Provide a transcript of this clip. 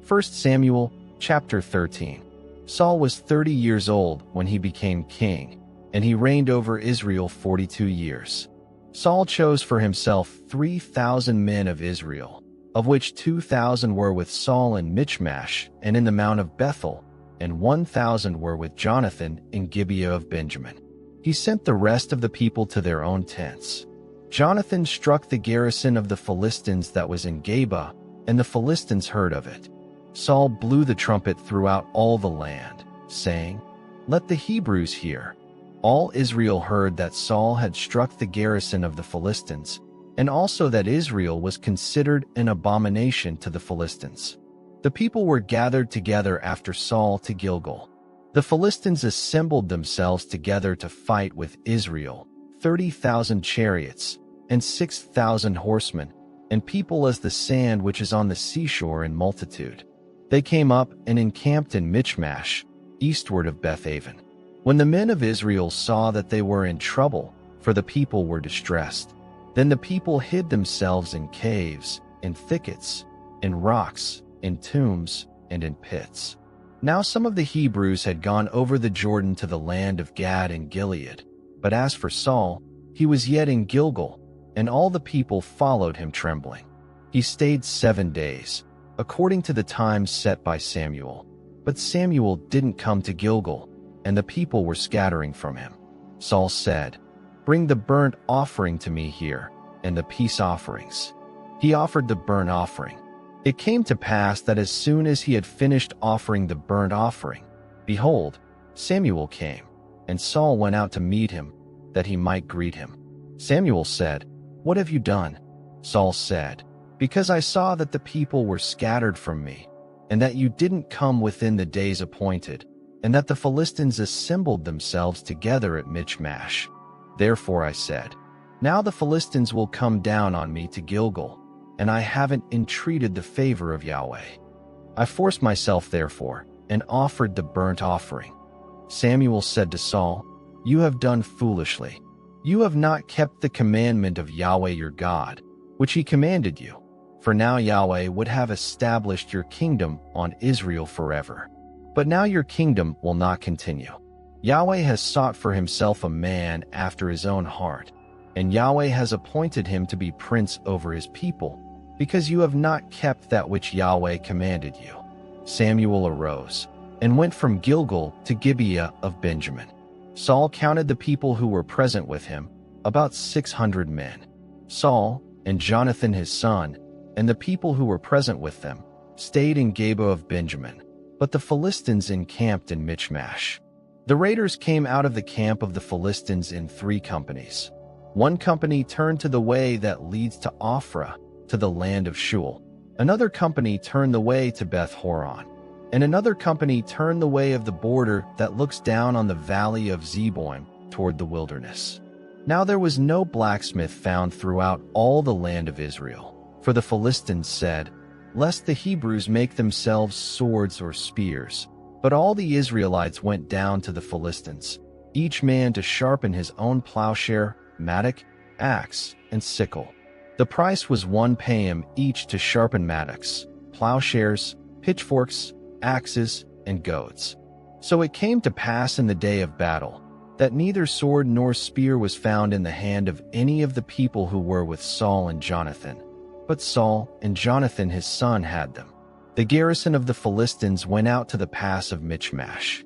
1 Samuel chapter 13. Saul was 30 years old when he became king, and he reigned over Israel 42 years. Saul chose for himself 3,000 men of Israel, of which 2,000 were with Saul in Michmash and in the Mount of Bethel, and 1,000 were with Jonathan in Gibeah of Benjamin. He sent the rest of the people to their own tents. Jonathan struck the garrison of the Philistines that was in Geba, and the Philistines heard of it. Saul blew the trumpet throughout all the land, saying, "Let the Hebrews hear." All Israel heard that Saul had struck the garrison of the Philistines, and also that Israel was considered an abomination to the Philistines. The people were gathered together after Saul to Gilgal. The Philistines assembled themselves together to fight with Israel, 30,000 chariots, and 6,000 horsemen, and people as the sand which is on the seashore in multitude. They came up and encamped in Michmash, eastward of Bethaven. When the men of Israel saw that they were in trouble, for the people were distressed, then the people hid themselves in caves, in thickets, in rocks, in tombs, and in pits. Now some of the Hebrews had gone over the Jordan to the land of Gad and Gilead, but as for Saul, he was yet in Gilgal, and all the people followed him trembling. He stayed 7 days, according to the time set by Samuel. But Samuel didn't come to Gilgal, and the people were scattering from him. Saul said, "Bring the burnt offering to me here, and the peace offerings." He offered the burnt offering. It came to pass that as soon as he had finished offering the burnt offering, behold, Samuel came, and Saul went out to meet him, that he might greet him. Samuel said, "What have you done?" Saul said, "Because I saw that the people were scattered from me, and that you didn't come within the days appointed, and that the Philistines assembled themselves together at Michmash. Therefore I said, now the Philistines will come down on me to Gilgal, and I haven't entreated the favor of Yahweh. I forced myself therefore, and offered the burnt offering." Samuel said to Saul, "You have done foolishly. You have not kept the commandment of Yahweh your God, which he commanded you. For now Yahweh would have established your kingdom on Israel forever. But now your kingdom will not continue. Yahweh has sought for himself a man after his own heart, and Yahweh has appointed him to be prince over his people, because you have not kept that which Yahweh commanded you." Samuel arose and went from Gilgal to Gibeah of Benjamin. Saul counted the people who were present with him, about 600 men. Saul and Jonathan his son, and the people who were present with them, stayed in Geba of Benjamin, but the Philistines encamped in Michmash. The raiders came out of the camp of the Philistines in 3 companies. One company turned to the way that leads to Ophrah, to the land of Shul. Another company turned the way to Beth-horon, and another company turned the way of the border that looks down on the valley of Zeboim toward the wilderness. Now there was no blacksmith found throughout all the land of Israel, for the Philistines said, "Lest the Hebrews make themselves swords or spears." But all the Israelites went down to the Philistines, each man to sharpen his own plowshare, mattock, axe, and sickle. The price was 1 payam each to sharpen mattocks, plowshares, pitchforks, axes, and goads. So it came to pass in the day of battle, that neither sword nor spear was found in the hand of any of the people who were with Saul and Jonathan, but Saul and Jonathan his son had them. The garrison of the Philistines went out to the pass of Michmash.